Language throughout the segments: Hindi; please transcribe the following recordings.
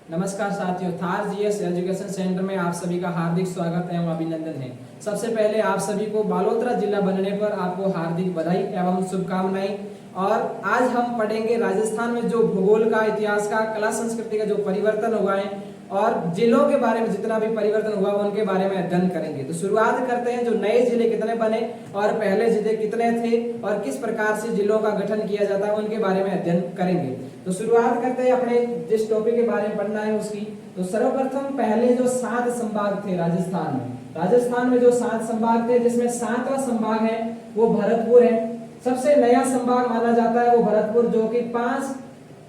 नमस्कार साथियों, थार जीएस एजुकेशन सेंटर में आप सभी का हार्दिक स्वागत एवं अभिनंदन है। सबसे पहले आप सभी को बालोतरा जिला बनने पर आपको हार्दिक बधाई एवं शुभकामनाएं। और आज हम पढ़ेंगे राजस्थान में जो भूगोल का, इतिहास का, कला संस्कृति का जो परिवर्तन हुआ है और जिलों के बारे में जितना भी परिवर्तन हुआ उनके बारे में अध्ययन करेंगे। तो शुरुआत करते हैं, जो नए जिले कितने बने और पहले जिले कितने थे और किस प्रकार से जिलों का गठन किया जाता है उनके बारे में अध्ययन करेंगे। तो शुरुआत करते हैं अपने जिस टॉपिक के बारे में पढ़ना है उसकी। तो सर्वप्रथम पहले जो 7 संभाग थे राजस्थान में जो 7 संभाग थे, जिसमें 7वां संभाग है वो भरतपुर है। सबसे नया संभाग माना जाता है वो भरतपुर, जो कि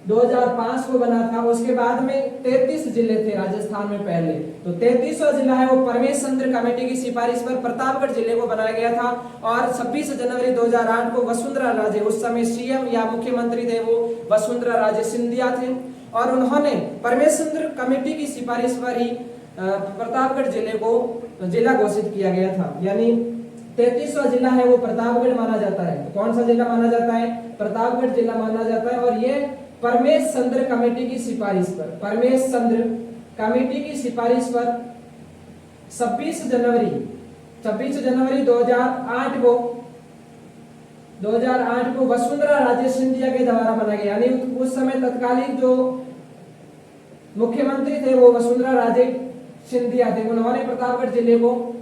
2005 को बना था। उसके बाद में 33 जिले थे राजस्थान में पहले। तो 33वां जिला है वो परमेश चंद्र कमेटी की सिफारिश पर प्रतापगढ़ जिले को बनाया गया था। और 26 जनवरी 2008 को वसुंधरा राजे, उस समय सीएम या मुख्यमंत्री थे वो वसुंधरा राजे सिंधिया थे, और उन्होंने परमेश चंद्र कमेटी की सिफारिश पर ही प्रतापगढ़ जिले को जिला घोषित किया गया था। यानी 33वां जिला है वो प्रतापगढ़ माना जाता है। तो कौन सा जिला माना जाता है? प्रतापगढ़ जिला माना जाता है। और ये परमेश चंद्र कमेटी की सिफारिश पर, परमेश चंद्र कमेटी की सिफारिश पर 26 जनवरी 2008 को वसुंधरा राजे सिंधिया के द्वारा बनाया गया। यानी उस समय तत्कालीन जो मुख्यमंत्री थे वो वसुंधरा राजे सिंधिया थे। उन्होंने प्रतापगढ़ जिले को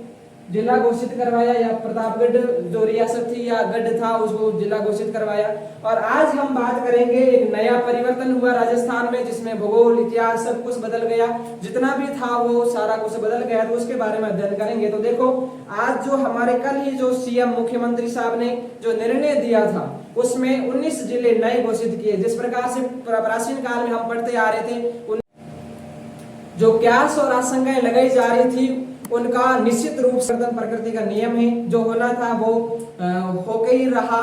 जिला घोषित करवाया, या प्रतापगढ़ जो रियासत थी या गढ़ था उसको जिला घोषित करवाया। और आज हम बात करेंगे एक नया परिवर्तन हुआ राजस्थान में, जिसमें भूगोल, इतिहास सब कुछ बदल गया। जितना भी था वो सारा कुछ बदल गया, तो उसके बारे में अध्ययन करेंगे। तो देखो, आज जो हमारे कल ही जो सीएम मुख्यमंत्री साहब ने जो निर्णय दिया था उसमें 19 जिले नए घोषित किए। जिस प्रकार से प्राचीन काल में हम पढ़ते आ रहे थे, जो क्यास और आशंकाएं लगाई जा रही थी उनका निश्चित रूप से प्रकृति का नियम है, जो होना था वो होके ही रहा।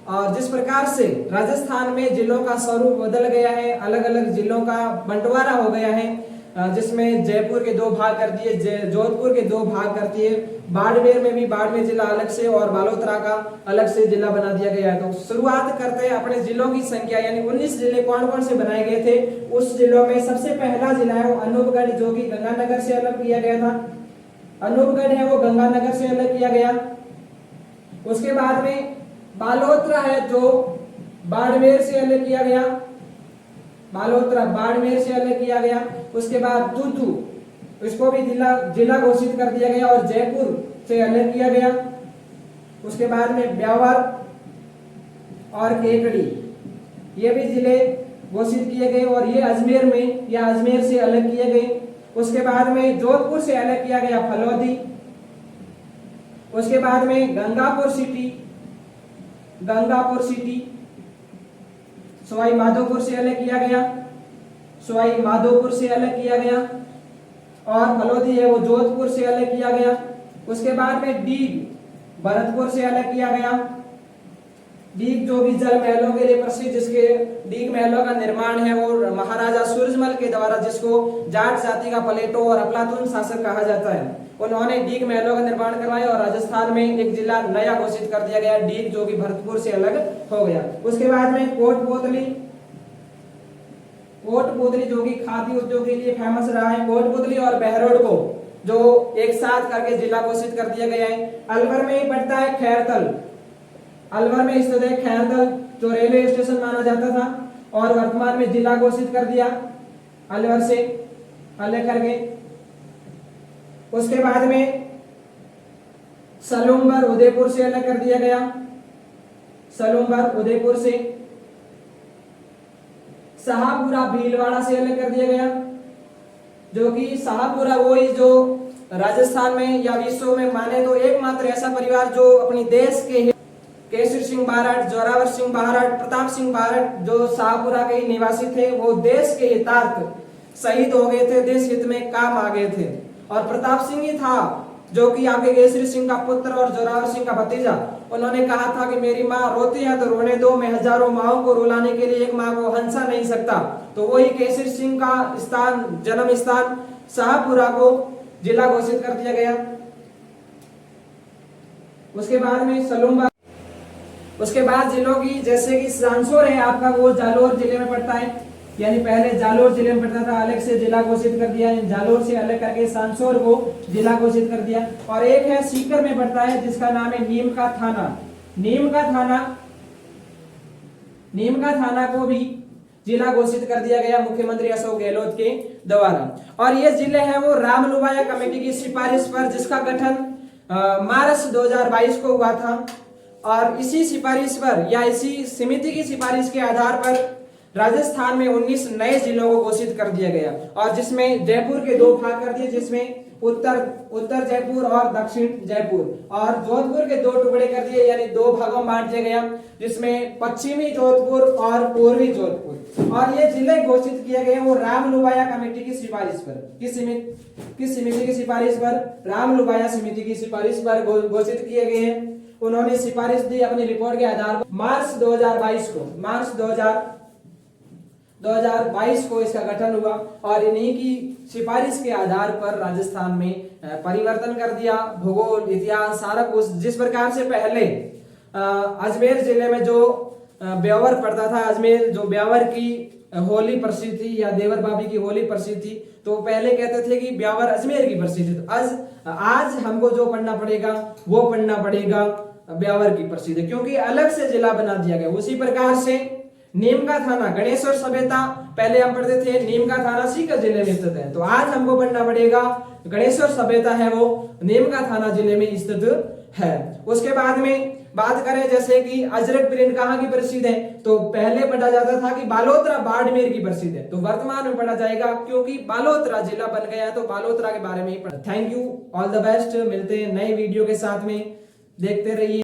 और जिस प्रकार से राजस्थान में जिलों का स्वरूप बदल गया है, अलग अलग जिलों का बंटवारा हो गया है, जिसमें जयपुर के 2 भाग कर दिए, जोधपुर के 2 भाग कर दिए, बाड़मेर में भी बाड़मेर जिला अलग से और बालोतरा का अलग से जिला बना दिया गया है। तो शुरुआत करते हैं अपने जिलों की संख्या, यानी 19 जिले कौन कौन से बनाए गए थे। उस जिलों में सबसे पहला जिला है वो अनूपगढ़, जो कि गंगानगर से अलग किया गया था। अनूपगढ़ है वो गंगानगर से अलग किया गया। उसके बाद में बालोतरा है जो बाड़मेर से अलग किया गया, बालोतरा बाड़मेर से अलग किया गया। उसके बाद दूदू, इसको भी जिला घोषित कर दिया गया और जयपुर से अलग किया गया। उसके बाद में ब्यावर और केकड़ी, ये भी जिले घोषित किए गए और ये अजमेर में या अजमेर से अलग किए गए। उसके बाद में जोधपुर से अलग किया गया फलोदी। उसके बाद में गंगापुर सिटी सवाई माधोपुर से अलग किया गया, सवाई माधोपुर से अलग किया गया। और फलोदी है वो जोधपुर से अलग किया गया। उसके बाद में डीग भरतपुर से अलग किया गया। डीग जो भी जल महलों के लिए प्रसिद्ध, जिसके डीग महलों का निर्माण है वो महाराजा सूरजमल के द्वारा, जिसको जाट जाति का प्लेटो और अफलातून शासक कहा जाता है, उन्होंने डीग महलों का निर्माण करवाया। और राजस्थान में एक जिला नया घोषित कर दिया गया, डीग, जो कि भरतपुर से अलग हो गया। उसके बाद में कोटपुतली जो कि खादी उद्योग के लिए फेमस रहा है, कोटपुतली और बहरोड को जो एक साथ करके जिला घोषित कर दिया गया है। अलवर में ही पड़ता है खैरतल, अलवर में स्थित है खैरतल, जो रेलवे स्टेशन माना जाता था और वर्तमान में जिला घोषित कर दिया अलवर से अलग करके। उसके बाद में सलूम्बर उदयपुर से अलग कर दिया गया, सलूम्बर उदयपुर से। शाहपुरा भीलवाड़ा से अलग कर दिया गया, जो कि शाहपुरा वही जो राजस्थान में या विश्व में माने तो एकमात्र ऐसा परिवार जो अपनी देश के केसरी सिंह बारठ, जोरावर सिंह बारठ, प्रताप सिंह बारठ, जो शाहपुरा के निवासी थे, वो देश के हितार्थ शहीद हो गए थे, देश हित में काम आ गए थे। और प्रताप सिंह ही था जो कि आपके केसरी सिंह का पुत्र और जोरावर सिंह का भतीजा। उन्होंने कहा था कि मेरी माँ रोती है तो रोने दो, मैं हजारों माओं को रुलाने के लिए एक माँ को हंसा नहीं सकता। तो वही केसरी सिंह का स्थान, जन्म स्थान शाहपुरा को जिला घोषित कर दिया गया। उसके बाद में सलूम्बर, उसके बाद जिलों की जैसे कि सांसोर है आपका, वो जालोर जिले में पड़ता है। यानी पहले जालोर जिले में पड़ता था, अलग से जिला घोषित कर दिया, जालोर से अलग करके सांसौर को जिला घोषित कर दिया। और एक है सीकर में पड़ता है जिसका नाम है नीम का थाना। नीम का थाना को भी जिला घोषित कर दिया गया मुख्यमंत्री अशोक गहलोत के द्वारा। और ये जिले हैं वो रामलुबाया कमेटी की सिफारिश पर, जिसका गठन मार्च 2022 को हुआ था। और इसी सिफारिश पर या इसी समिति की सिफारिश के आधार पर राजस्थान में 19 नए जिलों को घोषित कर दिया गया, और जिसमें जयपुर के 2 भाग कर दिए, जिसमें उत्तर जयपुर और दक्षिण जयपुर, और जोधपुर के 2 टुकड़े कर दिए, यानी 2 भागों में बांट दिया गया, जिसमें पश्चिमी जोधपुर और पूर्वी जोधपुर। और ये जिले घोषित किए गए वो रामलुबाया कमेटी की सिफारिश पर, किस समिति की सिफारिश पर? रामलुबाया समिति की सिफारिश पर घोषित किए गए हैं। उन्होंने सिफारिश दी अपनी रिपोर्ट के आधार पर। मार्च 2022 को इसका गठन हुआ, और इन्हीं की सिफारिश के आधार पर राजस्थान में परिवर्तन कर दिया, भूगोल, इतिहास, सारा कुछ। जिस प्रकार से पहले अजमेर जिले में जो ब्यावर पड़ता था, अजमेर जो ब्यावर की होली प्रसिद्ध थी या देवर भाभी की होली प्रसिद्ध थी, तो पहले कहते थे कि ब्यावर अजमेर की प्रसिद्ध थी। आज हमको जो पढ़ना पड़ेगा वो पढ़ना पड़ेगा ब्यावर की प्रसिद्ध, क्योंकि अलग से जिला बना दिया गया। उसी प्रकार से नीम का थाना गणेश्वर सभ्यता, पहले हम पढ़ते थे नीम का थाना सीकर जिले में स्थित है, तो आज हमको पढ़ना पड़ेगा गणेश्वर सभ्यता है वो नीम का थाना जिले में स्थित है। उसके बाद में बात करें जैसे कि अजरक प्रिंट कहाँ की प्रसिद्ध है, तो पहले पढ़ा जाता था कि बालोतरा बाड़मेर की प्रसिद्ध है, तो वर्तमान में पढ़ा जाएगा क्योंकि बालोतरा जिला बन गया है, तो बालोतरा के बारे में ही पढ़ा। Thank you, all the best. मिलते हैं नए वीडियो के साथ में, देखते रहिए।